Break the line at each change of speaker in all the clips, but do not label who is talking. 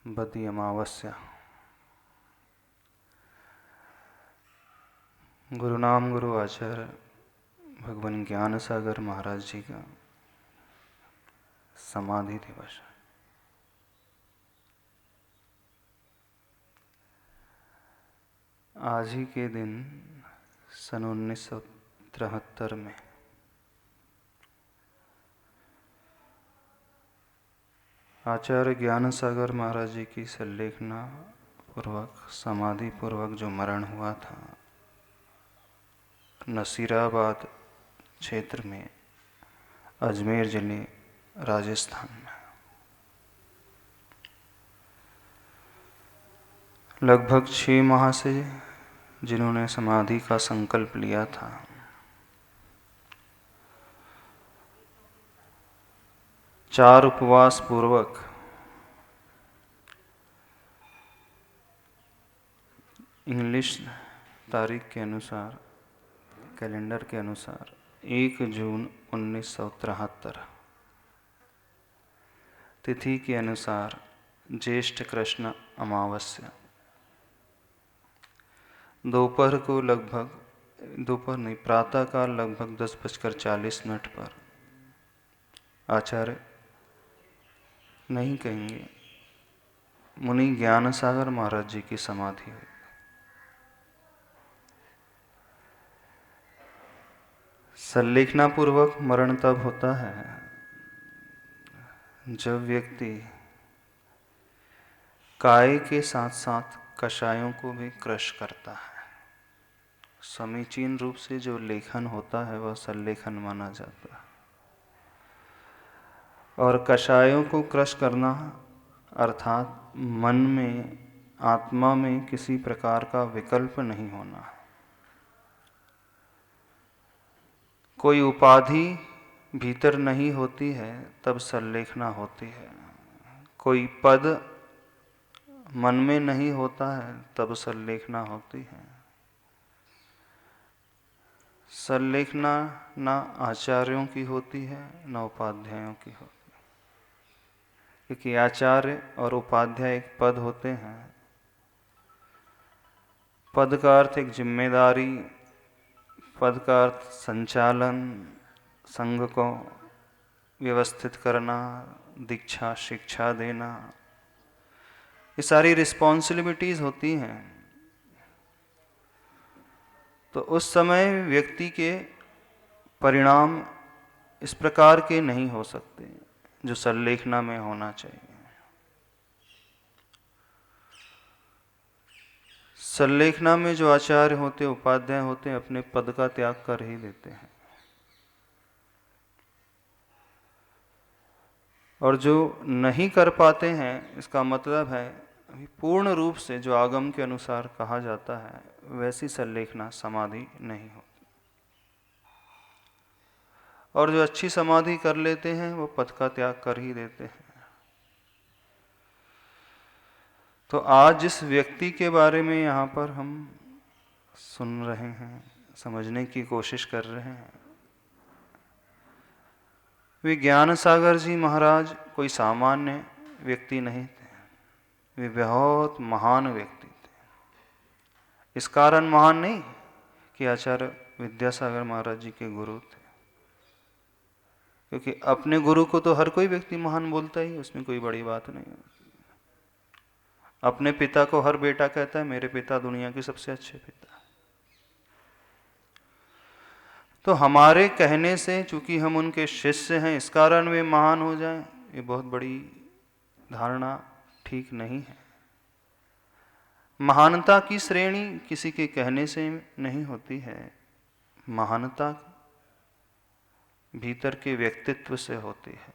बदी अमावस्या। गुरु नाम गुरु आचार्य भगवान ज्ञान सागर महाराज जी का समाधि दिवस। आज ही के दिन सन 1973 में आचार्य ज्ञान सागर महाराज जी की संलेखना पूर्वक समाधि पूर्वक जो मरण हुआ था नसीराबाद क्षेत्र में, अजमेर जिले राजस्थान में, लगभग 6 माह से जिन्होंने समाधि का संकल्प लिया था, चार उपवास पूर्वक इंग्लिश तारीख के अनुसार, कैलेंडर के अनुसार 1 जून 1973 तिथि के अनुसार ज्येष्ठ कृष्ण अमावस्या, दोपहर को लगभग, दोपहर नहीं, प्रातःकाल लगभग 10:40 पर आचार्य नहीं कहेंगे, मुनि ज्ञान सागर महाराज जी की समाधि हुई। संलेखना पूर्वक मरण तब होता है जब व्यक्ति काय के साथ साथ कषायों को भी क्रश करता है। समीचीन रूप से जो लेखन होता है वह संलेखन माना जाता है। और कषायों को क्रश करना अर्थात मन में, आत्मा में किसी प्रकार का विकल्प नहीं होना, कोई उपाधि भीतर नहीं होती है तब संलेखना होती है, कोई पद मन में नहीं होता है तब संलेखना होती है। संलेखना ना आचार्यों की होती है न उपाध्यायों की होती है, क्योंकि आचार्य और उपाध्याय एक पद होते हैं। पद का अर्थ एक जिम्मेदारी, पद का अर्थ संचालन, संघ को व्यवस्थित करना, दीक्षा शिक्षा देना, ये सारी रिस्पॉन्सिबिलिटीज होती हैं। तो उस समय व्यक्ति के परिणाम इस प्रकार के नहीं हो सकते जो संलेखना में होना चाहिए। संलेखना में जो आचार्य होते, उपाध्याय होते, अपने पद का त्याग कर ही देते हैं, और जो नहीं कर पाते हैं इसका मतलब है अभी पूर्ण रूप से जो आगम के अनुसार कहा जाता है वैसी संलेखना समाधि नहीं होती। और जो अच्छी समाधि कर लेते हैं वो पद का त्याग कर ही देते हैं। तो आज जिस व्यक्ति के बारे में यहाँ पर हम सुन रहे हैं, समझने की कोशिश कर रहे हैं, वे ज्ञान सागर जी महाराज कोई सामान्य व्यक्ति नहीं थे, वे बहुत महान व्यक्ति थे। इस कारण महान नहीं कि आचार्य विद्यासागर महाराज जी के गुरु थे, क्योंकि अपने गुरु को तो हर कोई व्यक्ति महान बोलता ही, उसमें कोई बड़ी बात नहीं है। अपने पिता को हर बेटा कहता है मेरे पिता दुनिया के सबसे अच्छे पिता। तो हमारे कहने से, चूंकि हम उनके शिष्य हैं, इस कारण वे महान हो जाएं, ये बहुत बड़ी धारणा ठीक नहीं है। महानता की श्रेणी किसी के कहने से नहीं होती है, महानता भीतर के व्यक्तित्व से होती है।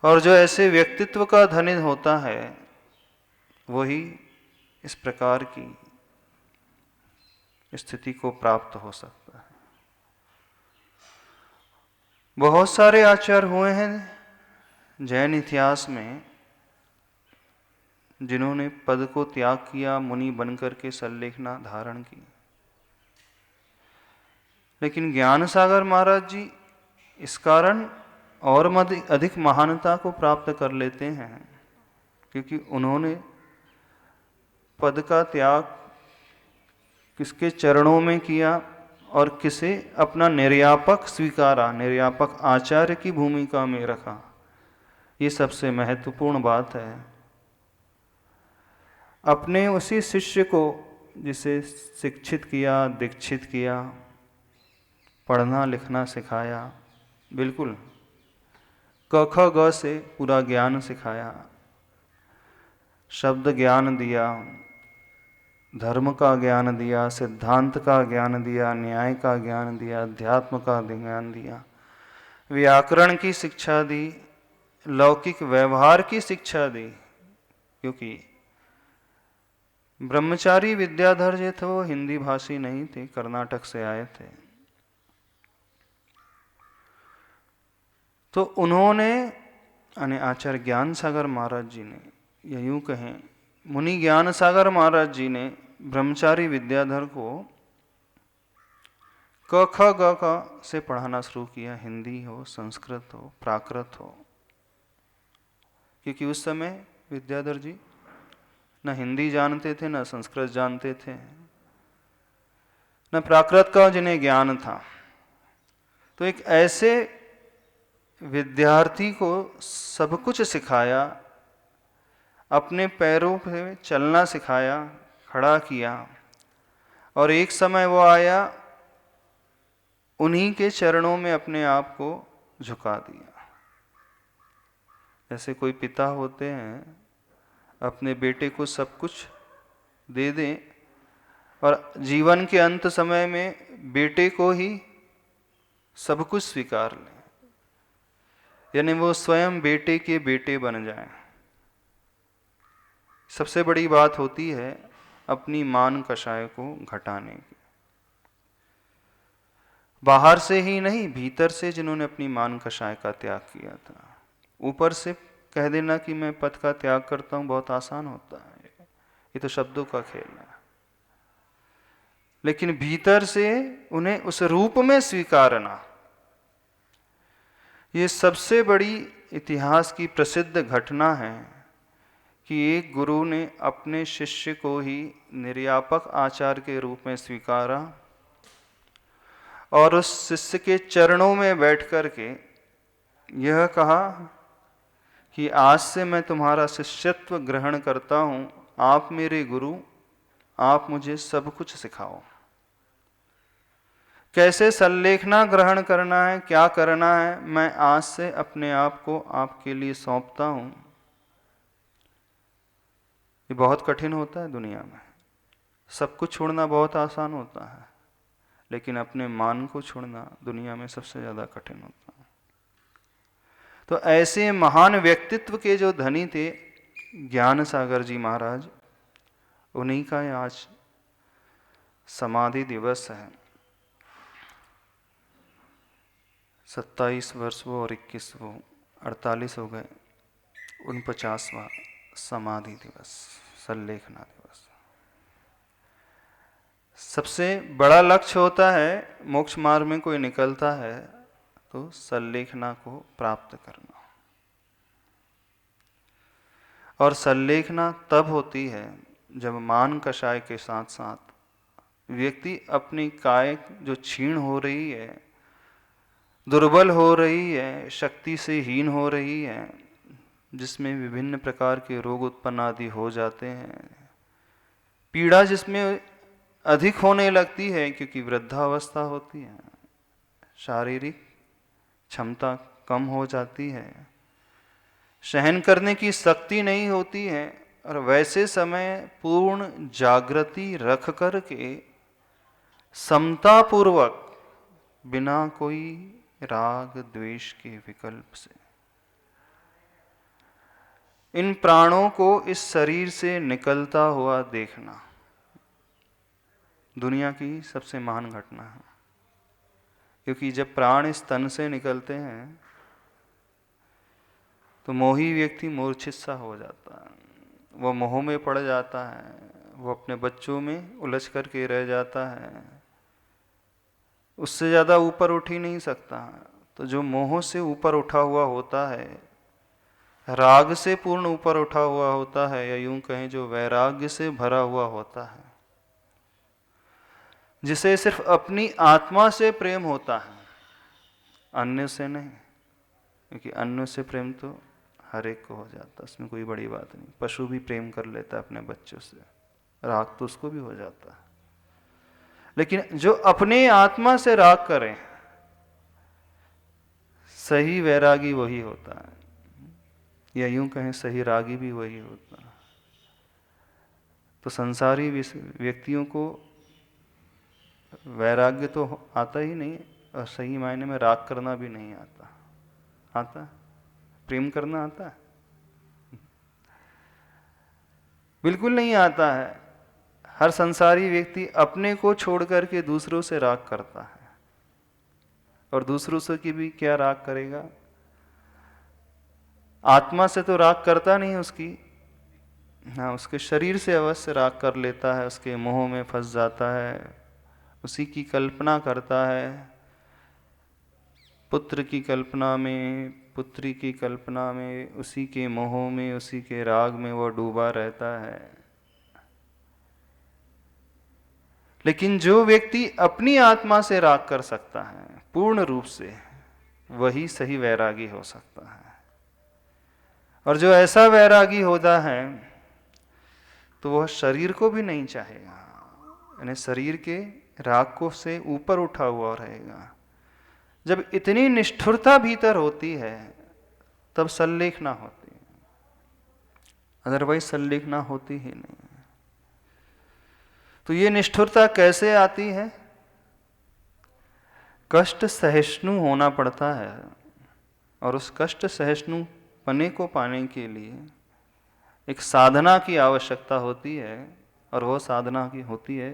और जो ऐसे व्यक्तित्व का धनी होता है वही इस प्रकार की स्थिति को प्राप्त हो सकता है। बहुत सारे आचार्य हुए हैं जैन इतिहास में जिन्होंने पद को त्याग किया, मुनि बनकर के संलेखना धारण की, लेकिन ज्ञान सागर महाराज जी इस कारण और अधिक महानता को प्राप्त कर लेते हैं क्योंकि उन्होंने पद का त्याग किसके चरणों में किया और किसे अपना निर्यापक स्वीकारा, निर्यापक आचार्य की भूमिका में रखा। ये सबसे महत्वपूर्ण बात है। अपने उसी शिष्य को जिसे शिक्षित किया, दीक्षित किया, पढ़ना लिखना सिखाया, बिल्कुल क ख ग से पूरा ज्ञान सिखाया, शब्द ज्ञान दिया, धर्म का ज्ञान दिया, सिद्धांत का ज्ञान दिया, न्याय का ज्ञान दिया, अध्यात्म का ज्ञान दिया, व्याकरण की शिक्षा दी, लौकिक व्यवहार की शिक्षा दी। क्योंकि ब्रह्मचारी विद्याधर जो थे वो हिंदी भाषी नहीं थे, कर्नाटक से आए थे। तो उन्होंने यानी आचार्य ज्ञान सागर महाराज जी ने, या यूं कहें मुनि ज्ञान सागर महाराज जी ने ब्रह्मचारी विद्याधर को क ख ग क से पढ़ाना शुरू किया, हिंदी हो, संस्कृत हो, प्राकृत हो। क्योंकि उस समय विद्याधर जी न हिंदी जानते थे, न संस्कृत जानते थे, न प्राकृत का जिन्हें ज्ञान था। तो एक ऐसे विद्यार्थी को सब कुछ सिखाया, अपने पैरों पे चलना सिखाया, खड़ा किया, और एक समय वो आया, उन्हीं के चरणों में अपने आप को झुका दिया। जैसे कोई पिता होते हैं, अपने बेटे को सब कुछ दे दें और जीवन के अंत समय में बेटे को ही सब कुछ स्वीकार लें, यानी वो स्वयं बेटे के बेटे बन जाएं। सबसे बड़ी बात होती है अपनी मान कषाय को घटाने की। बाहर से ही नहीं, भीतर से जिन्होंने अपनी मान कषाय का त्याग किया था। ऊपर से कह देना कि मैं पद का त्याग करता हूं बहुत आसान होता है, ये तो शब्दों का खेल है। लेकिन भीतर से उन्हें उस रूप में स्वीकारना, ये सबसे बड़ी इतिहास की प्रसिद्ध घटना है कि एक गुरु ने अपने शिष्य को ही निर्यापक आचार्य के रूप में स्वीकारा और उस शिष्य के चरणों में बैठ कर के यह कहा कि आज से मैं तुम्हारा शिष्यत्व ग्रहण करता हूं, आप मेरे गुरु, आप मुझे सब कुछ सिखाओ। कैसे संलेखना ग्रहण करना है, क्या करना है, मैं आज से अपने आप को आपके लिए सौंपता हूं। ये बहुत कठिन होता है दुनिया में। सब कुछ छोड़ना बहुत आसान होता है, लेकिन अपने मान को छोड़ना दुनिया में सबसे ज्यादा कठिन होता है। तो ऐसे महान व्यक्तित्व के जो धनी थे ज्ञान सागर जी महाराज, उन्हीं का आज समाधि दिवस है। 27 वर्ष वो और 21 वो, 48 हो गए, 49वां समाधि दिवस, संलेखना दिवस। सबसे बड़ा लक्ष्य होता है, मोक्ष मार्ग में कोई निकलता है तो संलेखना को प्राप्त करना। और संलेखना तब होती है जब मान कषाय के साथ साथ व्यक्ति अपनी काय जो क्षीण हो रही है, दुर्बल हो रही है, शक्ति से हीन हो रही है, जिसमें विभिन्न प्रकार के रोग उत्पन्न आदि हो जाते हैं, पीड़ा जिसमें अधिक होने लगती है क्योंकि वृद्धावस्था होती है, शारीरिक क्षमता कम हो जाती है, सहन करने की शक्ति नहीं होती है, और वैसे समय पूर्ण जागृति रख कर के समतापूर्वक बिना कोई राग द्वेष के विकल्प से इन प्राणों को इस शरीर से निकलता हुआ देखना दुनिया की सबसे महान घटना है। क्योंकि जब प्राण इस तन से निकलते हैं तो मोही व्यक्ति मूर्छित सा हो जाता है, वो मोह में पड़ जाता है, वो अपने बच्चों में उलझ करके रह जाता है, उससे ज़्यादा ऊपर उठ ही नहीं सकता। तो जो मोह से ऊपर उठा हुआ होता है, राग से पूर्ण ऊपर उठा हुआ होता है, या यूं कहें जो वैराग्य से भरा हुआ होता है, जिसे सिर्फ अपनी आत्मा से प्रेम होता है, अन्य से नहीं। क्योंकि अन्य से प्रेम तो हर एक को हो जाता है, उसमें कोई बड़ी बात नहीं। पशु भी प्रेम कर लेता है अपने बच्चों से, राग तो उसको भी हो जाता है। लेकिन जो अपने आत्मा से राग करे, सही वैरागी वही होता है, या यूं कहें सही रागी भी वही होता है। तो संसारी व्यक्तियों को वैराग्य तो आता ही नहीं, और सही मायने में राग करना भी नहीं आता। आता? प्रेम करना आता है? बिल्कुल नहीं आता है। हर संसारी व्यक्ति अपने को छोड़ करके दूसरों से राग करता है, और दूसरों से की भी क्या राग करेगा? आत्मा से तो राग करता नहीं उसकी, हाँ, उसके शरीर से अवश्य राग कर लेता है, उसके मोह में फंस जाता है, उसी की कल्पना करता है, पुत्र की कल्पना में, पुत्री की कल्पना में, उसी के मोह में, उसी के राग में वो डूबा रहता है। लेकिन जो व्यक्ति अपनी आत्मा से राग कर सकता है पूर्ण रूप से, वही सही वैरागी हो सकता है। और जो ऐसा वैरागी होता है तो वह शरीर को भी नहीं चाहेगा, यानी शरीर के राग को से ऊपर उठा हुआ रहेगा। जब इतनी निष्ठुरता भीतर होती है तब संलेखना होती है, अदरवाइज संलेखना होती ही नहीं। तो ये निष्ठुरता कैसे आती है? कष्ट सहिष्णु होना पड़ता है, और उस कष्ट सहिष्णु पने को पाने के लिए एक साधना की आवश्यकता होती है, और वह साधना की होती है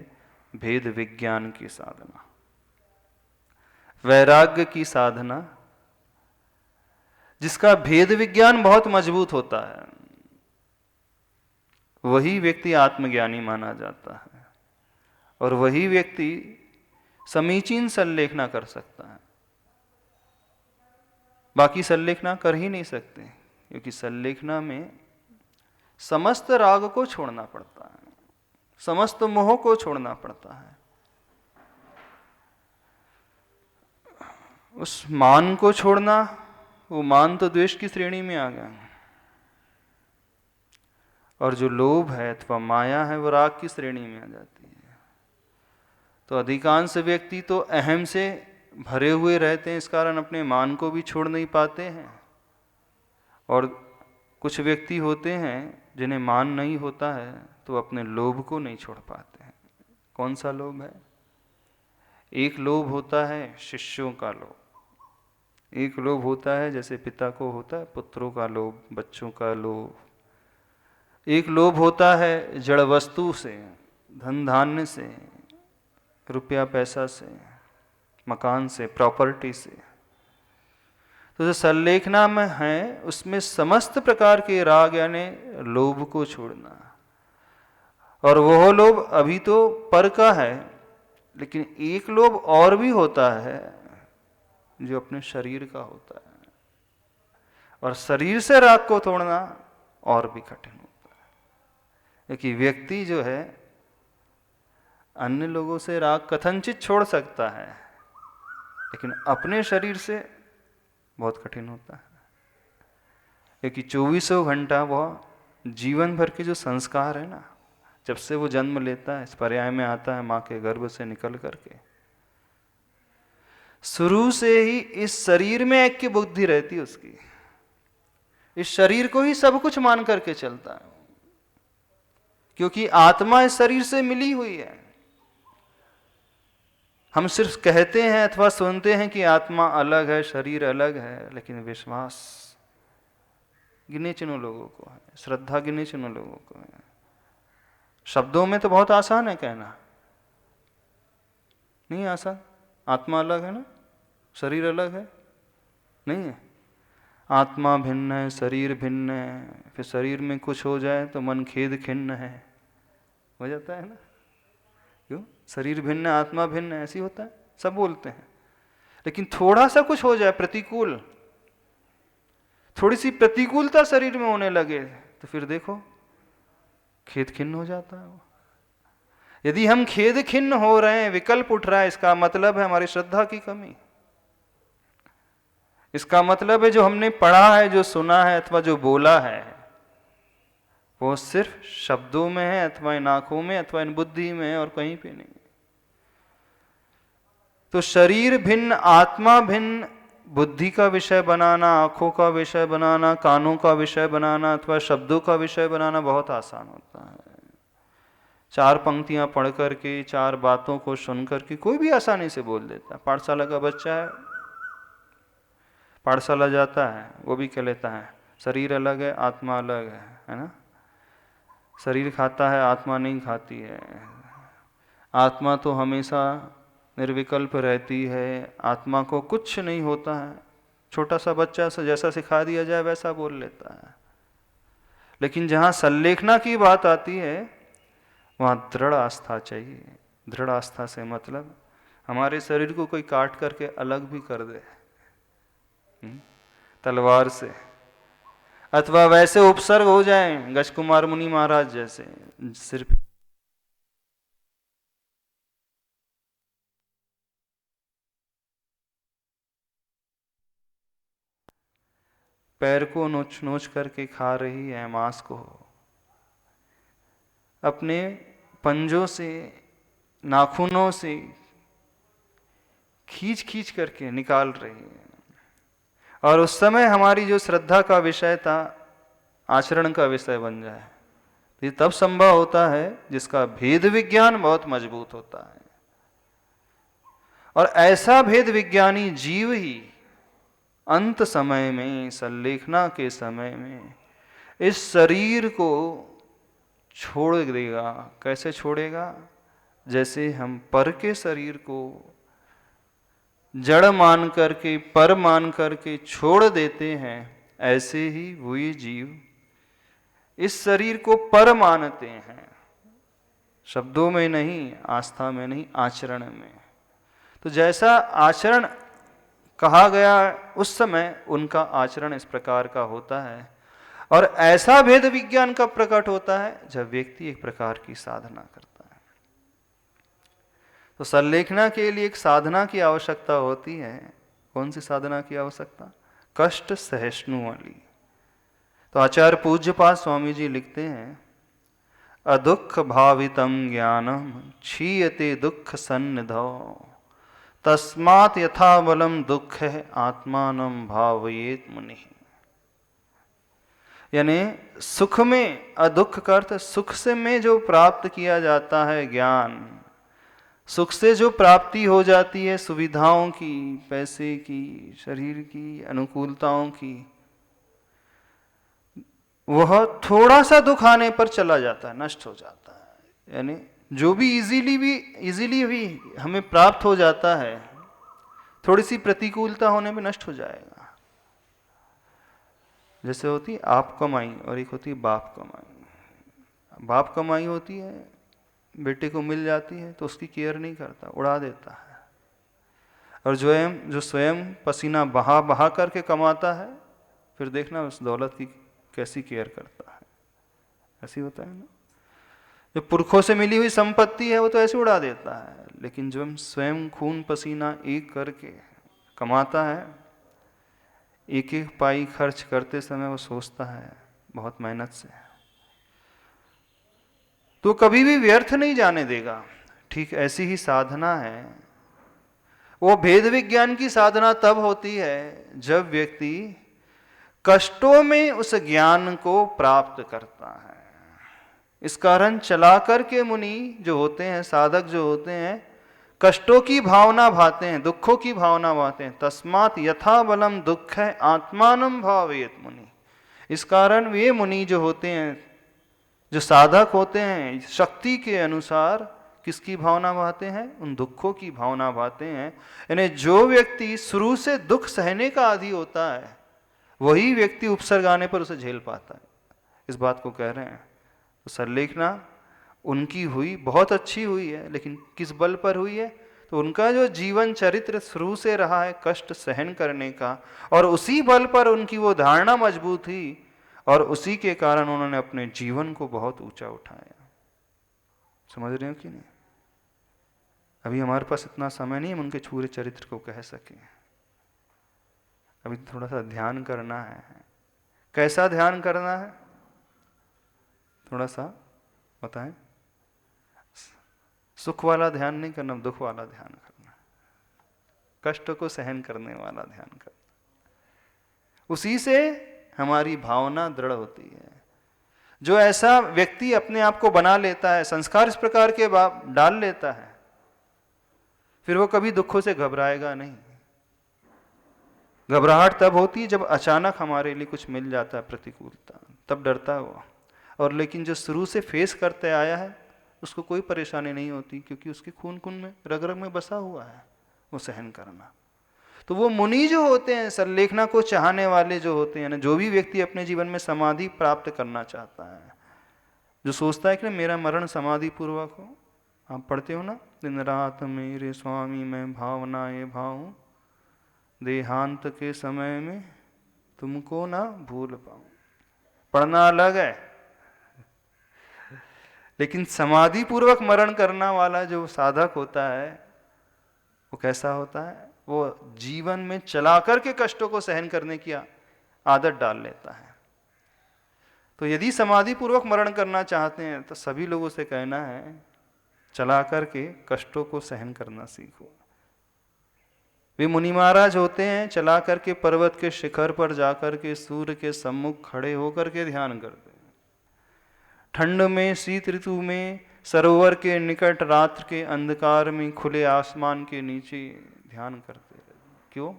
भेद विज्ञान की साधना, वैराग्य की साधना, जिसका भेद विज्ञान बहुत मजबूत होता है। वही व्यक्ति आत्मज्ञानी माना जाता है, और वही व्यक्ति समीचीन संलेखना कर सकता है। बाकी संलेखना कर ही नहीं सकते, क्योंकि संलेखना में समस्त राग को छोड़ना पड़ता है, समस्त मोह को छोड़ना पड़ता है। उस मान को छोड़ना, वो मान तो द्वेष की श्रेणी में आ गया, और जो लोभ है अथवा माया है वो राग की श्रेणी में आ जाती है। तो अधिकांश व्यक्ति तो अहम से भरे हुए रहते हैं, इस कारण अपने मान को भी छोड़ नहीं पाते हैं। और कुछ व्यक्ति होते हैं जिन्हें मान नहीं होता है तो अपने लोभ को नहीं छोड़ पाते हैं। कौन सा लोभ है? एक लोभ होता है शिष्यों का लोभ, एक लोभ होता है जैसे पिता को होता है पुत्रों का लोभ, बच्चों का लोभ। एक लोभ होता है जड़ वस्तु से, धन धान्य से, रुपया पैसा से, मकान से, प्रॉपर्टी से। तो जो संलेखना में है उसमें समस्त प्रकार के राग यानी लोभ को छोड़ना। और वह लोभ अभी तो पर का है, लेकिन एक लोभ और भी होता है जो अपने शरीर का होता है, और शरीर से राग को तोड़ना और भी कठिन होता है। क्योंकि व्यक्ति जो है अन्य लोगों से राग कथनचित छोड़ सकता है, लेकिन अपने शरीर से बहुत कठिन होता है। क्योंकि 24 घंटा वह जीवन भर के जो संस्कार है ना, जब से वो जन्म लेता है, इस पर्याय में आता है माँ के गर्भ से निकल करके, शुरू से ही इस शरीर में ऐक्य बुद्धि रहती है उसकी, इस शरीर को ही सब कुछ मान करके चलता है, क्योंकि आत्मा इस शरीर से मिली हुई है। हम सिर्फ कहते हैं अथवा सुनते हैं कि आत्मा अलग है, शरीर अलग है, लेकिन विश्वास गिने चुने लोगों को है, श्रद्धा गिने चुने लोगों को है। शब्दों में तो बहुत आसान है कहना, नहीं आसान। आत्मा अलग है ना, शरीर अलग है, नहीं है। आत्मा भिन्न है, शरीर भिन्न है, फिर शरीर में कुछ हो जाए तो मन खेद खिन्न है, हो जाता है ना। क्यों? शरीर भिन्न, आत्मा भिन्न, ऐसी होता है, सब बोलते हैं। लेकिन थोड़ा सा कुछ हो जाए प्रतिकूल थोड़ी सी प्रतिकूलता शरीर में होने लगे तो फिर देखो खेद खिन्न हो जाता है। यदि हम खेद खिन्न हो रहे हैं, विकल्प उठ रहा है, इसका मतलब है हमारी श्रद्धा की कमी। इसका मतलब है जो हमने पढ़ा है, जो सुना है अथवा जो बोला है वो सिर्फ शब्दों में है, अथवा इन आंखों में, अथवा इन बुद्धि में है, और कहीं पे नहीं। तो शरीर भिन्न, आत्मा भिन्न, बुद्धि का विषय बनाना, आंखों का विषय बनाना, कानों का विषय बनाना अथवा शब्दों का विषय बनाना बहुत आसान होता है। 4 पंक्तियां पढ़ करके, 4 बातों को सुन करके कोई भी आसानी से बोल देता है। पाठशाला का बच्चा है, पाठशाला जाता है, वो भी कह लेता है शरीर अलग है, आत्मा अलग है ना। शरीर खाता है, आत्मा नहीं खाती है। आत्मा तो हमेशा निर्विकल्प रहती है, आत्मा को कुछ नहीं होता है। छोटा सा बच्चा से जैसा सिखा दिया जाए वैसा बोल लेता है। लेकिन जहाँ संलेखना की बात आती है वहाँ दृढ़ आस्था चाहिए। दृढ़ आस्था से मतलब हमारे शरीर को कोई काट करके अलग भी कर दे तलवार से, अथवा वैसे उपसर्ग हो जाए गज कुमार मुनि महाराज जैसे, सिर्फ पैर को नोच नोच करके खा रही है, मांस को अपने पंजों से, नाखूनों से खींच खींच करके निकाल रही है। और उस समय हमारी जो श्रद्धा का विषय था आचरण का विषय बन जाए, ये तब संभव होता है जिसका भेद विज्ञान बहुत मजबूत होता है। और ऐसा भेद विज्ञानी जीव ही अंत समय में, संलेखना के समय में इस शरीर को छोड़ देगा। कैसे छोड़ेगा? जैसे हम पर के शरीर को जड़ मान करके, पर मान करके छोड़ देते हैं, ऐसे ही वही जीव इस शरीर को पर मानते हैं। शब्दों में नहीं, आस्था में नहीं, आचरण में। तो जैसा आचरण कहा गया उस समय उनका आचरण इस प्रकार का होता है। और ऐसा भेद विज्ञान कब प्रकट होता है? जब व्यक्ति एक प्रकार की साधना करता है। तो संलेखना के लिए एक साधना की आवश्यकता होती है। कौन सी साधना की आवश्यकता? कष्ट सहिष्णु वाली। तो आचार्य पूज्यपाद स्वामी जी लिखते हैं, अदुख भावितम ज्ञानम क्षीयते दुख सन्निधौ तस्मात् यथा बलम दुख है आत्मानम भावयेत मुनि। यानी सुख में, अदुख का अर्थ सुख से में जो प्राप्त किया जाता है ज्ञान, सुख से जो प्राप्ति हो जाती है सुविधाओं की, पैसे की, शरीर की, अनुकूलताओं की, वह थोड़ा सा दुख आने पर चला जाता है, नष्ट हो जाता है। यानी जो भी इजीली भी हमें प्राप्त हो जाता है, थोड़ी सी प्रतिकूलता होने में नष्ट हो जाएगा। जैसे होती आप कमाई और एक होती है बाप कमाई। बाप कमाई होती है, बेटे को मिल जाती है तो उसकी केयर नहीं करता, उड़ा देता है। और जो स्वयं पसीना बहा बहा करके कमाता है, फिर देखना उस दौलत की कैसी केयर करता है। ऐसी होता है ना। जो पुरखों से मिली हुई संपत्ति है वो तो ऐसे उड़ा देता है, लेकिन जो स्वयं खून पसीना एक करके कमाता है, एक एक पाई खर्च करते समय वो सोचता है बहुत मेहनत से, तो कभी भी व्यर्थ नहीं जाने देगा। ठीक ऐसी ही साधना है। वो भेद विज्ञान की साधना तब होती है जब व्यक्ति कष्टों में उस ज्ञान को प्राप्त करता है। इस कारण चला करके मुनि जो होते हैं, साधक जो होते हैं, कष्टों की भावना भाते हैं, दुखों की भावना भाते हैं। तस्मात् यथा बलम दुख है आत्मानम भावयेत मुनि। इस कारण वे मुनि जो होते हैं, जो साधक होते हैं, शक्ति के अनुसार किसकी भावना भाते हैं? उन दुखों की भावना भाते हैं। यानी जो व्यक्ति शुरू से दुख सहने का आदी होता है, वही व्यक्ति उपसर्ग आने पर उसे झेल पाता है। इस बात को कह रहे हैं। तो संलेखना उनकी हुई, बहुत अच्छी हुई है, लेकिन किस बल पर हुई है? तो उनका जो जीवन चरित्र शुरू से रहा है कष्ट सहन करने का, और उसी बल पर उनकी वो धारणा मजबूत थी, और उसी के कारण उन्होंने अपने जीवन को बहुत ऊंचा उठाया। समझ रहे हो कि नहीं? अभी हमारे पास इतना समय नहीं हम उनके पूरे चरित्र को कह सकें। अभी थोड़ा सा ध्यान करना है। कैसा ध्यान करना है? थोड़ा सा बताएं। सुख वाला ध्यान नहीं करना, दुख वाला ध्यान करना, कष्ट को सहन करने वाला ध्यान करना। उसी से हमारी भावना दृढ़ होती है। जो ऐसा व्यक्ति अपने आप को बना लेता है, संस्कार इस प्रकार के डाल लेता है, फिर वो कभी दुखों से घबराएगा नहीं। घबराहट तब होती है जब अचानक हमारे लिए कुछ मिल जाता है प्रतिकूलता, तब डरता है वो। और लेकिन जो शुरू से फेस करते आया है उसको कोई परेशानी नहीं होती, क्योंकि उसके खून खून में रग रग में बसा हुआ है वो सहन करना। तो वो मुनि जो होते हैं, संलेखना को चाहने वाले जो होते हैं ना, जो भी व्यक्ति अपने जीवन में समाधि प्राप्त करना चाहता है, जो सोचता है कि मेरा मरण समाधि पूर्वक हो। आप पढ़ते हो ना, दिन रात मेरे स्वामी मैं भावनाए भाऊं, देहांत के समय में तुमको ना भूल पाऊं। पढ़ना अलग है, लेकिन समाधि पूर्वक मरण करना वाला जो साधक होता है वो कैसा होता है? वो जीवन में चला करके कष्टों को सहन करने की आदत डाल लेता है। तो यदि समाधि पूर्वक मरण करना चाहते हैं तो सभी लोगों से कहना है चला करके कष्टों को सहन करना सीखो। वे मुनि महाराज होते हैं, चला करके पर्वत के शिखर पर जाकर के सूर्य के सम्मुख खड़े होकर के ध्यान करते हैं। ठंड में, शीत ऋतु में, सरोवर के निकट, रात्र के अंधकार में, खुले आसमान के नीचे ध्यान करते हैं। क्यों?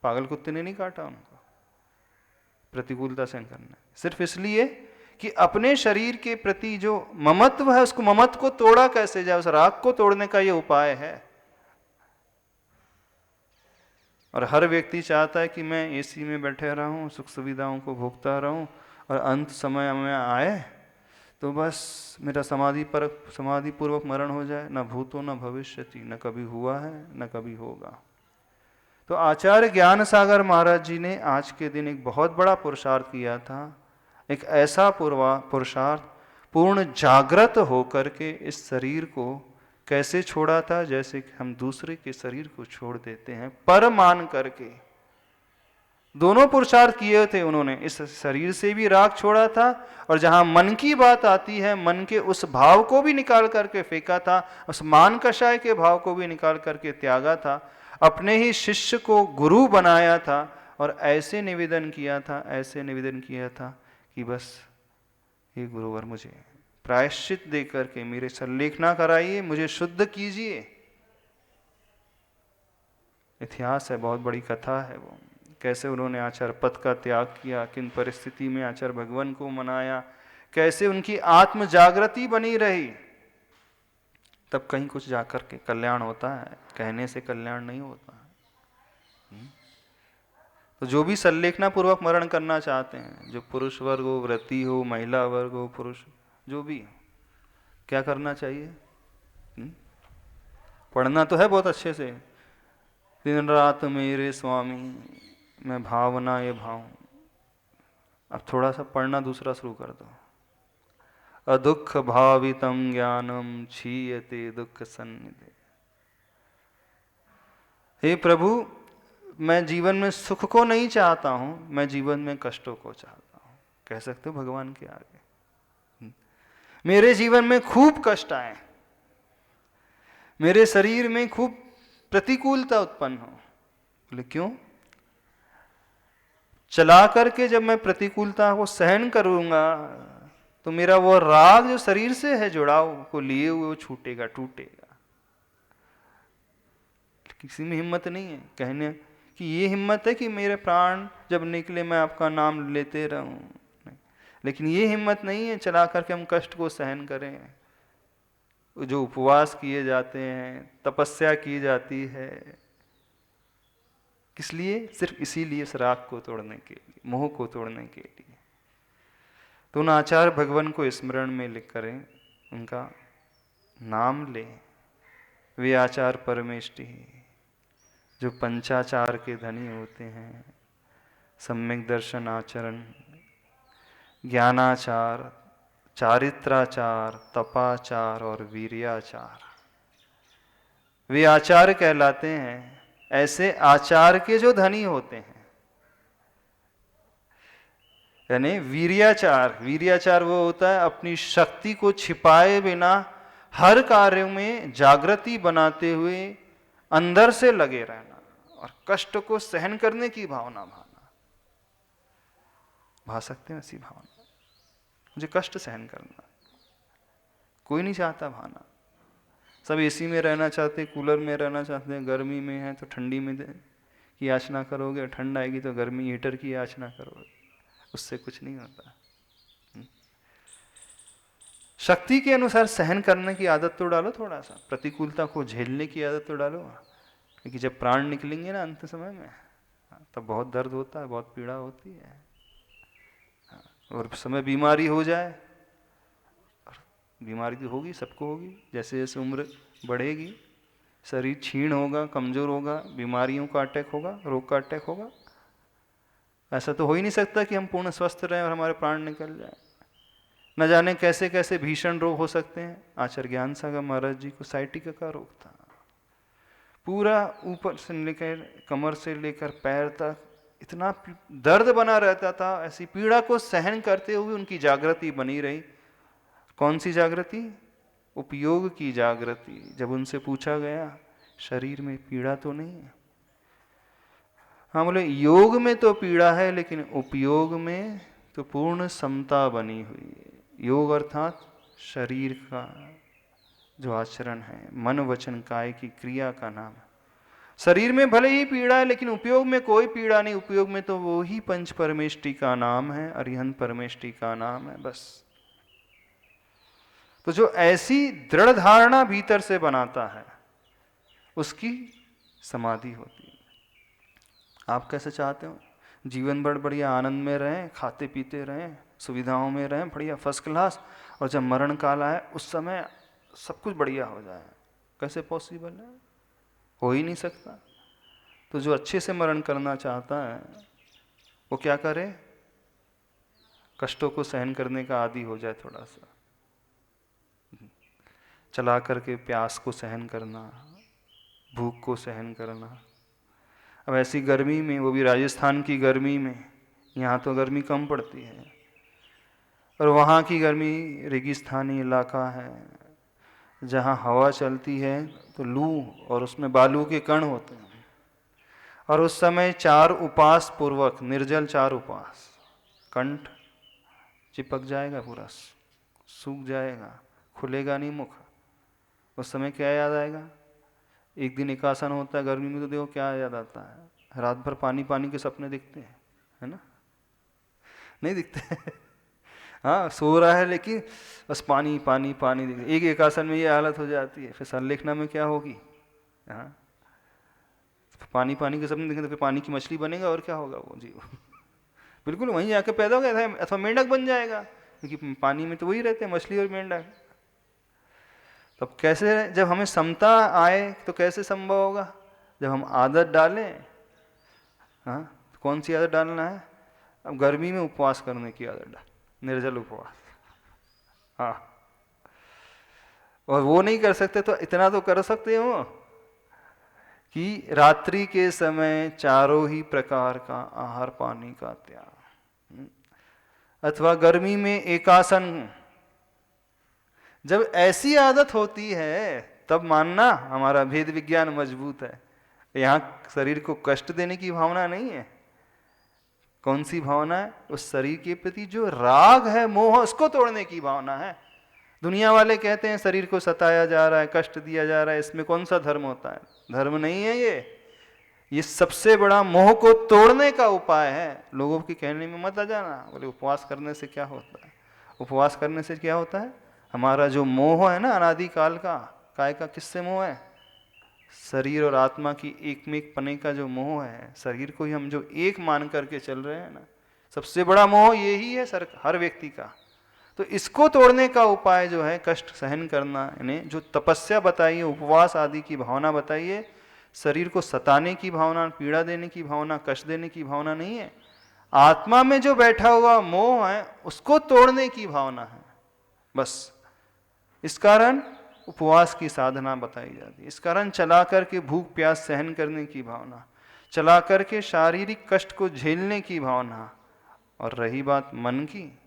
पागल कुत्ते ने नहीं काटा उनको प्रतिकूलता सहन करना, सिर्फ इसलिए कि अपने शरीर के प्रति जो ममत्व है उसको, ममत्व को तोड़ा कैसे जाए, उस राग को तोड़ने का ये उपाय है। और हर व्यक्ति चाहता है कि मैं एसी में बैठे रहूं, सुख सुविधाओं को भोगता रहूं, और अंत समय में आए तो बस मेरा समाधि पूर्वक मरण हो जाए। न भूतो न भविष्यति, न कभी हुआ है न कभी होगा। तो आचार्य ज्ञान सागर महाराज जी ने आज के दिन एक बहुत बड़ा पुरुषार्थ किया था। एक ऐसा पुरुषार्थ, पूर्ण जागृत होकर के इस शरीर को कैसे छोड़ा था, जैसे कि हम दूसरे के शरीर को छोड़ देते हैं पर मान करके। दोनों पुरुषार्थ किए थे उन्होंने। इस शरीर से भी राग छोड़ा था, और जहां मन की बात आती है, मन के उस भाव को भी निकाल करके फेंका था, उस मान कषाय के भाव को भी निकाल करके त्यागा था, अपने ही शिष्य को गुरु बनाया था, और ऐसे निवेदन किया था कि बस ये गुरुवर मुझे प्रायश्चित दे करके मेरे संलेखना कराइए, मुझे शुद्ध कीजिए। इतिहास है, बहुत बड़ी कथा है वो, कैसे उन्होंने आचार्य पद का त्याग किया, किन परिस्थिति में आचार्य भगवान को मनाया, कैसे उनकी आत्म जागृति बनी रही। तब कहीं कुछ जाकर के कल्याण होता है, कहने से कल्याण नहीं होता है। तो जो भी संलेखना पूर्वक मरण करना चाहते हैं, जो पुरुष वर्ग हो, व्रती हो, महिला वर्ग हो, पुरुष जो भी, क्या करना चाहिए? पढ़ना तो है बहुत अच्छे से, दिन रात मेरे स्वामी मैं भावना ये भाऊं। अब थोड़ा सा पढ़ना दूसरा शुरू कर दो। अदुख भावितम ज्ञानम क्षीयते दुख सन्निधे। हे प्रभु, मैं जीवन में सुख को नहीं चाहता हूं, मैं जीवन में कष्टों को चाहता हूं। कह सकते हो भगवान के आगे, मेरे जीवन में खूब कष्ट आए, मेरे शरीर में खूब प्रतिकूलता उत्पन्न हो। बोले क्यों? चला करके जब मैं प्रतिकूलता को सहन करूंगा तो मेरा वो राग जो शरीर से है जुड़ाव को लिए हुए, वो छूटेगा, टूटेगा। किसी में हिम्मत नहीं है कहने कि ये हिम्मत है कि मेरे प्राण जब निकले मैं आपका नाम लेते रहूं, लेकिन ये हिम्मत नहीं है चला करके हम कष्ट को सहन करें। जो उपवास किए जाते हैं, तपस्या की जाती है, किस लिए? सिर्फ इसीलिए, इस राग को तोड़ने के लिए, मोह को तोड़ने के लिए। तो उन आचार्य भगवान को स्मरण में लिख करें, उनका नाम लें, वे आचार परमेष्टि जो पंचाचार के धनी होते हैं, सम्यक दर्शन आचरण, ज्ञानाचार, चारित्राचार, तपाचार और वीर्याचार, वे आचार कहलाते हैं। ऐसे आचार के जो धनी होते हैं, यानी वीर्याचार, वीर्याचार वो होता है अपनी शक्ति को छिपाए बिना हर कार्य में जागृति बनाते हुए अंदर से लगे रहना और कष्ट को सहन करने की भावना भाना। भा सकते हैं ऐसी भावना, मुझे कष्ट सहन करना, कोई नहीं चाहता भाना। सब एसी में रहना चाहते, कूलर में रहना चाहते हैं, गर्मी में है तो ठंडी में की याचना करोगे, ठंड आएगी तो गर्मी हीटर की याचना करोगे, उससे कुछ नहीं होता। शक्ति के अनुसार सहन करने की आदत तो डालो, थोड़ा सा प्रतिकूलता को झेलने की आदत तो डालो, क्योंकि जब प्राण निकलेंगे ना अंत समय में, तब बहुत दर्द होता है, बहुत पीड़ा होती है। और समय बीमारी हो जाए, बीमारी तो होगी, सबको होगी, जैसे जैसे उम्र बढ़ेगी शरीर क्षीण होगा, कमजोर होगा, बीमारियों का अटैक होगा, रोग का अटैक होगा। ऐसा तो हो ही नहीं सकता कि हम पूर्ण स्वस्थ रहें और हमारे प्राण निकल जाए। न जाने कैसे कैसे भीषण रोग हो सकते हैं। आचार्य ज्ञान सागर महाराज जी को साइटिका का रोग था, पूरा ऊपर से लेकर कमर से लेकर पैर तक इतना दर्द बना रहता था। ऐसी पीड़ा को सहन करते हुए उनकी जागृति बनी रही। कौन सी जागृति? उपयोग की जागृति। जब उनसे पूछा गया शरीर में पीड़ा तो नहीं है, हाँ बोले योग में तो पीड़ा है, लेकिन उपयोग में तो पूर्ण समता बनी हुई है। योग अर्थात शरीर का जो आचरण है, मन वचन काय की क्रिया का नाम है। शरीर में भले ही पीड़ा है, लेकिन उपयोग में कोई पीड़ा नहीं। उपयोग में तो वो ही पंच परमेष्टि का नाम है, अरिहंत परमेष्टि का नाम है, बस। तो जो ऐसी दृढ़ धारणा भीतर से बनाता है, उसकी समाधि होती है। आप कैसे चाहते हो जीवन भर बढ़िया आनंद में रहें, खाते पीते रहें, सुविधाओं में रहें, बढ़िया फर्स्ट क्लास, और जब मरण काल आए उस समय सब कुछ बढ़िया हो जाए? कैसे पॉसिबल है? हो ही नहीं सकता। तो जो अच्छे से मरण करना चाहता है वो क्या करे? कष्टों को सहन करने का आदी हो जाए, थोड़ा सा चला करके प्यास को सहन करना, भूख को सहन करना। अब ऐसी गर्मी में, वो भी राजस्थान की गर्मी में, यहाँ तो गर्मी कम पड़ती है, और वहाँ की गर्मी रेगिस्तानी इलाका है जहाँ हवा चलती है तो लू और उसमें बालू के कण होते हैं। और उस समय 4 उपवास पूर्वक, निर्जल 4 उपवास, कंठ चिपक जाएगा, पूरा सूख जाएगा, खुलेगा नहीं मुख। उस समय क्या याद आएगा? एक दिन एकासन होता है गर्मी में, तो देखो क्या याद आता है? रात भर पानी पानी के सपने दिखते हैं, है ना? नहीं दिखते? हाँ, सो रहा है लेकिन बस पानी पानी पानी दिखते। एक एकासन में ये हालत हो जाती है, फिर संलेखना में क्या होगी? हाँ, पानी पानी के सपने दिखेंगे तो फिर पानी की मछली बनेगा, और क्या होगा वो जीव? बिल्कुल वहीं जाके पैदा हो गया था, अथवा मेंढक बन जाएगा, क्योंकि पानी में तो वही रहते हैं, मछली और मेंढक। तब कैसे, जब हमें समता आए तो कैसे संभव होगा? जब हम आदत डालें। हाँ, तो कौन सी आदत डालना है? अब गर्मी में उपवास करने की आदत डाल, निर्जल उपवास। हाँ, और वो नहीं कर सकते तो इतना तो कर सकते हो कि रात्रि के समय चारों ही प्रकार का आहार पानी का त्याग, अथवा गर्मी में एकासन। जब ऐसी आदत होती है तब मानना हमारा भेद विज्ञान मजबूत है। यहाँ शरीर को कष्ट देने की भावना नहीं है। कौन सी भावना है? उस शरीर के प्रति जो राग है, मोह, उसको तोड़ने की भावना है। दुनिया वाले कहते हैं शरीर को सताया जा रहा है, कष्ट दिया जा रहा है, इसमें कौन सा धर्म होता है? धर्म नहीं है ये सबसे बड़ा मोह को तोड़ने का उपाय है। लोगों के कहने में मत आ जाना, बोले उपवास करने से क्या होता है? उपवास करने से क्या होता है? हमारा जो मोह है ना अनादिकाल का, काय का किससे मोह है? शरीर और आत्मा की एक में एक पने का जो मोह है, शरीर को ही हम जो एक मान करके चल रहे हैं ना, सबसे बड़ा मोह यही है हर व्यक्ति का। तो इसको तोड़ने का उपाय जो है कष्ट सहन करना, इन्हें जो तपस्या बताइए, उपवास आदि की भावना बताइए, शरीर को सताने की भावना, पीड़ा देने की भावना, कष्ट देने की भावना नहीं है। आत्मा में जो बैठा हुआ मोह है उसको तोड़ने की भावना है बस। इस कारण उपवास की साधना बताई जाती है, इस कारण चला करके भूख प्यास सहन करने की भावना, चला करके शारीरिक कष्ट को झेलने की भावना। और रही बात मन की,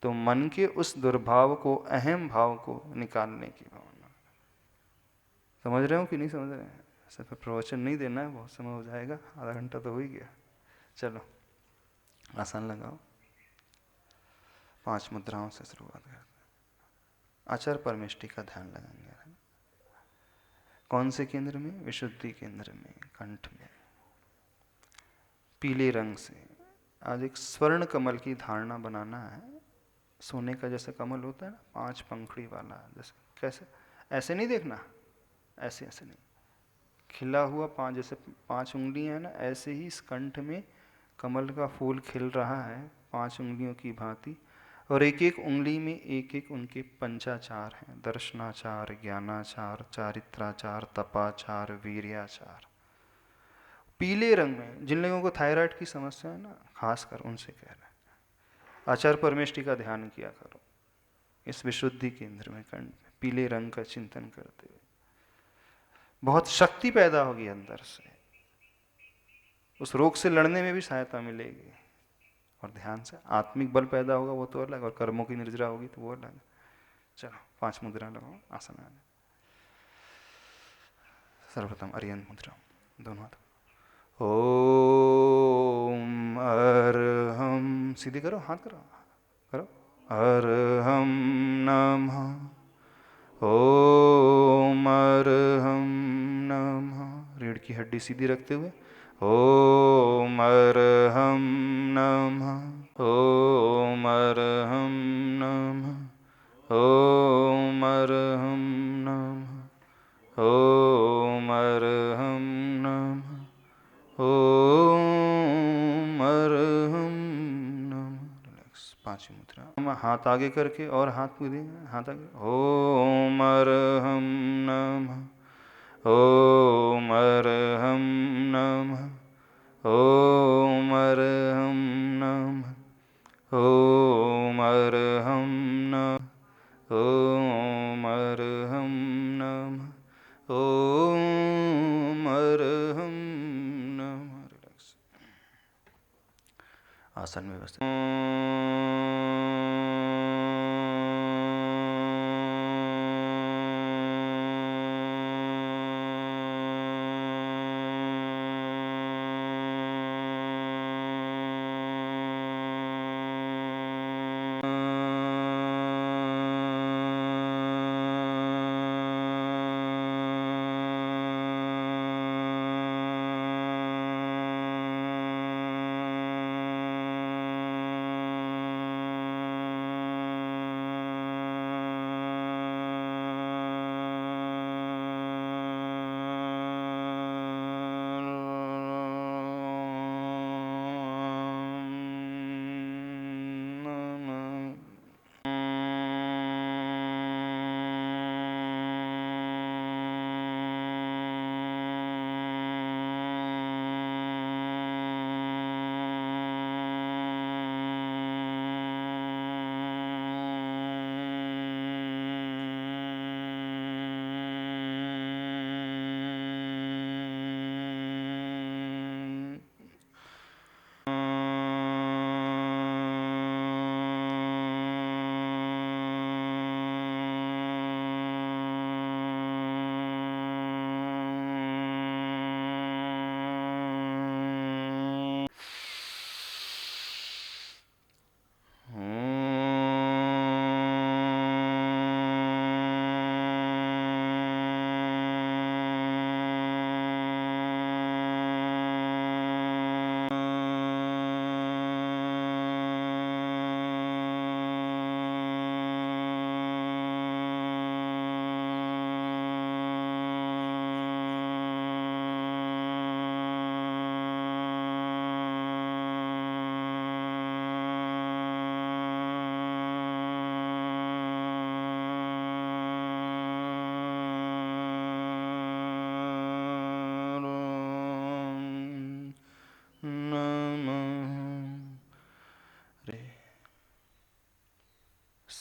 तो मन के उस दुर्भाव को, अहम भाव को निकालने की भावना। समझ रहे हो कि नहीं समझ रहे हैं? सिर्फ प्रवचन नहीं देना है, बहुत समय हो जाएगा, आधा घंटा तो हो ही गया। चलो आसन लगाओ, 5 मुद्राओं से शुरुआत करते हैं। आचार परमेष्टि का ध्यान लगाएंगे। कौन से केंद्र में? विशुद्धि केंद्र में, कंठ में, पीले रंग से। आज एक स्वर्ण कमल की धारणा बनाना है। सोने का जैसे कमल होता है ना, 5 पंखुड़ी वाला, जैसे कैसे, ऐसे नहीं देखना, ऐसे ऐसे नहीं, खिला हुआ 5, जैसे 5 उंगलियां है ना, ऐसे ही इस कंठ में कमल का फूल खिल रहा है 5 उंगलियों की भांति। और एक एक उंगली में एक एक उनके पंचाचार हैं, दर्शनाचार, ज्ञानाचार, चारित्राचार, तपाचार, वीर्याचार। पीले रंग में, जिन लोगों को थायराइड की समस्या है ना, खासकर उनसे कह रहे हैं, आचार परमेष्टि का ध्यान किया करो इस विशुद्धि केंद्र में, कंठ में पीले रंग का चिंतन करते हुए। बहुत शक्ति पैदा होगी अंदर से, उस रोग से लड़ने में भी सहायता मिलेगी। और ध्यान से आत्मिक बल पैदा होगा, वो तो अलग, और कर्मों की निर्जरा होगी तो वो अलग। चलो 5 मुद्रा लगाओ, आसन आने। सर्वप्रथम अर्यंत मुद्रा, दोनों हाथ। ओम अर्हम, सीधी करो, हाथ करो, करो। अर्हम नमः, ओम अर्हम नमः। रीढ़ की हड्डी सीधी रखते हुए, ओम अर्हम नमः, ओम अर्हम नमः, ओम अर्हम नमः, ओम अर्हम नमः, ओम अर्हम नमः। रिलैक्स, 5 मुद्रा। हाथ आगे करके और हाथ पूरे, हाथ आगे। ओम अर्हम नमः, ओम अर्हम नमः, ओम अर्हम नमः, ओम अर्हम नमः, ओम अर्हम नमः, ओम अर्हम नमः। रिलैक्स, आसन में व्यवस्थित।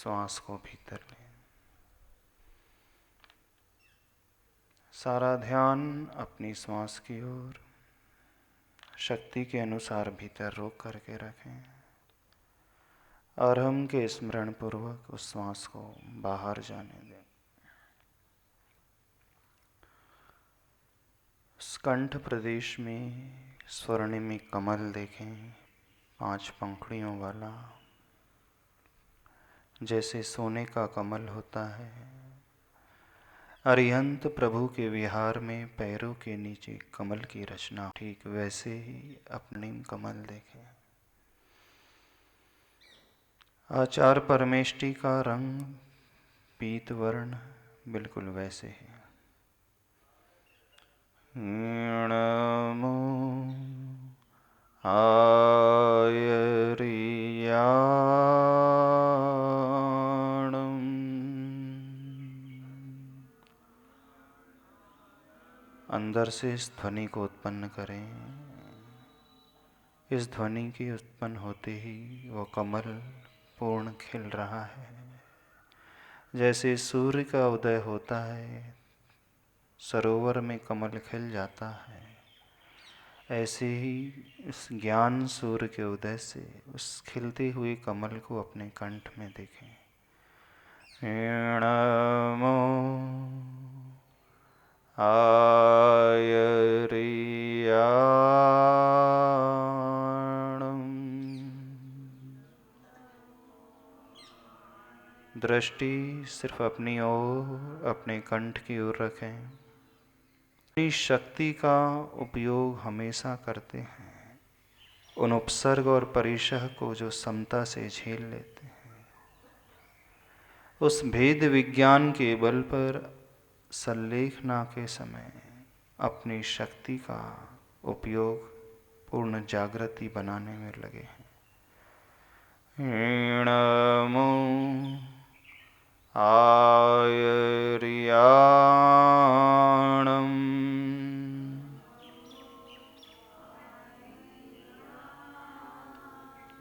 श्वास को भीतर लें। सारा ध्यान अपनी श्वास की ओर शक्ति के अनुसार भीतर रोक करके रखें और हम के स्मरण पूर्वक उस श्वास को बाहर जाने दें। कंठ प्रदेश में स्वर्णिम कमल देखें, 5 पंखुड़ियों वाला, जैसे सोने का कमल होता है। अरिहंत प्रभु के विहार में पैरों के नीचे कमल की रचना, ठीक वैसे ही अपने कमल देखें। आचार्य परमेष्टि का रंग पीत वर्ण बिल्कुल वैसे ही। नमो आयरियाणं। अंदर से इस ध्वनि को उत्पन्न करें। इस ध्वनि के उत्पन्न होते ही वो कमल पूर्ण खिल रहा है। जैसे सूर्य का उदय होता है, सरोवर में कमल खिल जाता है, ऐसे ही इस ज्ञान सूर्य के उदय से उस खिलते हुए कमल को अपने कंठ में देखें। नमो आयरियाणं। दृष्टि सिर्फ अपनी ओर, अपने कंठ की ओर रखें। अपनी शक्ति का उपयोग हमेशा करते हैं उन उपसर्ग और परिशह को जो समता से झेल लेते हैं। उस भेद विज्ञान के बल पर संलेखना के समय अपनी शक्ति का उपयोग पूर्ण जागृति बनाने में लगे हैं। नमो आयरियाणं।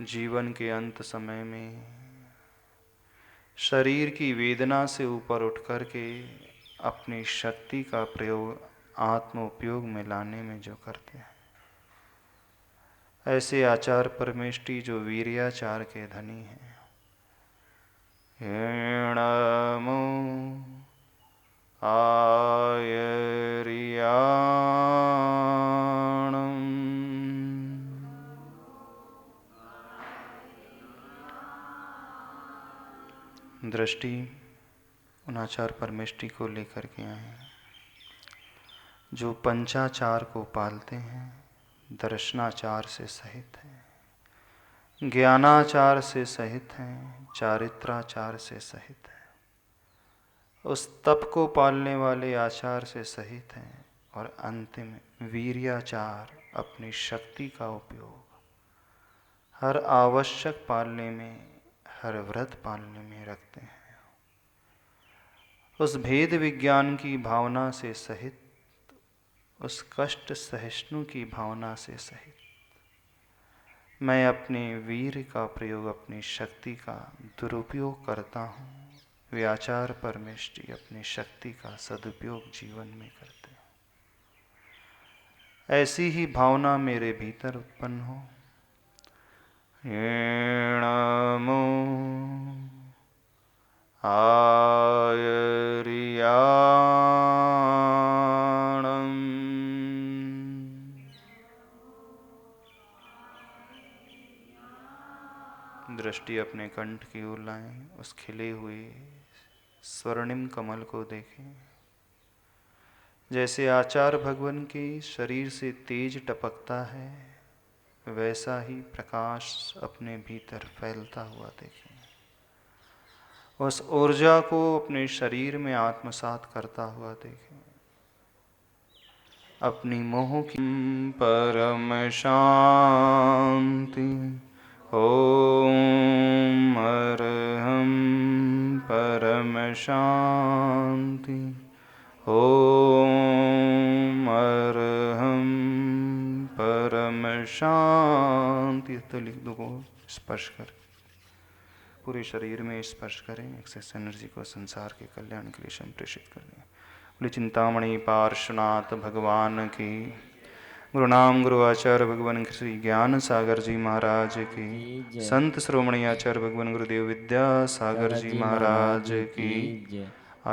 जीवन के अंत समय में शरीर की वेदना से ऊपर उठ कर के अपनी शक्ति का प्रयोग आत्म उपयोग में लाने में जो करते हैं, ऐसे आचार परमेष्टि जो वीर्याचार के धनी हैं। नमो आयरियाणं। दृष्टि उन आचार परमेष्टि को लेकर के आए जो पंचाचार को पालते हैं, दर्शनाचार से सहित हैं, ज्ञानाचार से सहित हैं, चारित्राचार से सहित हैं, उस तप को पालने वाले आचार से सहित हैं, और अंतिम वीर्याचार अपनी शक्ति का उपयोग हर आवश्यक पालने में, हर व्रत पालने में रखते हैं। उस भेद विज्ञान की भावना से सहित, उस कष्ट सहिष्णु की भावना से सहित मैं अपने वीर का प्रयोग, अपनी शक्ति का दुरुपयोग करता हूँ। वे आचार परमेष्टि अपनी शक्ति का सदुपयोग जीवन में करते हैं। ऐसी ही भावना मेरे भीतर उत्पन्न हो। नमो आयरियाणं। दृष्टि अपने कंठ की ओर लाएं, उस खिले हुए स्वर्णिम कमल को देखें। जैसे आचार्य भगवान के शरीर से तेज टपकता है, वैसा ही प्रकाश अपने भीतर फैलता हुआ देखें। उस ऊर्जा को अपने शरीर में आत्मसात करता हुआ देखें। अपनी मोह की परम शांति। ओम अरहं परम शांति। ओम अरहं परम शांति। तो लिख दो, स्पर्श कर। पूरे शरीर में स्पर्श करें, एक्सेस एनर्जी को संसार के कल्याण के लिए संप्रेषित कर दें। बोले चिंतामणि पार्श्वनाथ भगवान की, गुरु नाम गुरु आचार्य भगवान श्री ज्ञान सागर जी महाराज की, संत श्रोमणी आचार्य भगवान गुरुदेव विद्या सागर जी महाराज की।